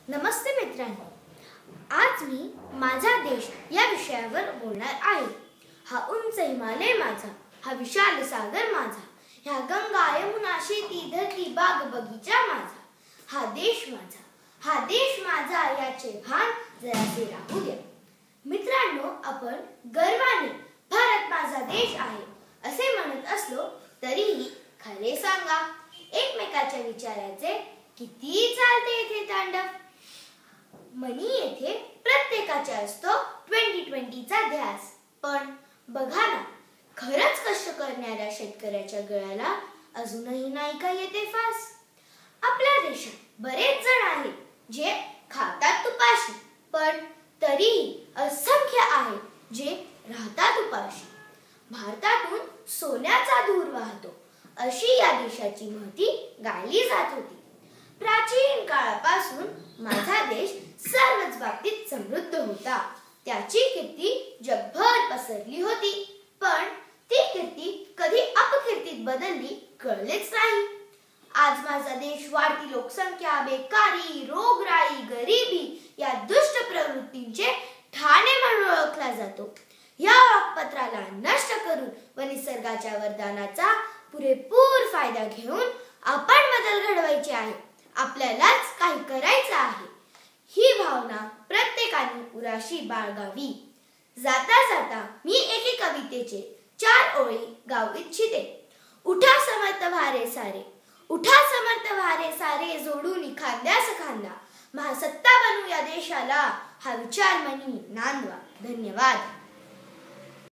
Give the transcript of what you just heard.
नमस्ते मित्रांनो, आज मी माझा देश या विषयावर बोलणार आहे। हा उंच हिमालय माझा, हा विशाल सागर माझा, ह्या गंगा यमुना शेती धरती बाग बगीचा माझा, हा देश माझा, हा देश माझा याचे भान जरासे राहू द्या। मित्रांनो, आपण गर्वाने भारत माझा देश आहे असे म्हणत असलो तरीही खरे सांगा, एकमेकाच्या विचाराचे किती चालते येथे तांडव। मनी येथे प्रत्येकाचा असतो 2020चा ध्यास, पण बघा ना, खरंच कष्ट करणाऱ्या शेतकऱ्याच्या गळ्याला अजूनही नाही का येते फास। आपल्या देशात बरेच जण आहेत जे खातात तुपाशी, पण तरीही असंख्य आहेत जे राहतात उपाशी। भारतातून सोन्याचा धूर वाहतो अशी या देशाची महती गायली जात होती। प्राचीन काळापासून माझा देश सर्वच बाबतीत समृद्ध होता। त्याची कीर्ती जगभर पसरली होती, पण ती कीर्ती कधी अपकीर्तीत बदलली कळलेच नाही। आज माझा देश वाढती लोकसंख्या, बेकारी, रोगराई, गरिबी या दुष्ट प्रवृत्तींचे ठाणे म्हणून ओळखला जातो। या वाक्पत्राला नष्ट करून व निसर्गाच्या वरदानाचा पुरेपूर फायदा घेऊन आपण बदल घडवायचे आहे। आपल्यालाच काही करायचं आहे, ही भावना प्रत्येकाने उराशी बाळगावी। जाता जाता मी एके कवितेचे 4 ओळी गाऊ इच्छिते। उठा समर्थ वारे सारे, उठा समर्थ वारे सारे, जोडून खांद्यास खांदा, महासत्ता बनू या देशाला, हा विचार मनी नांदवा। धन्यवाद।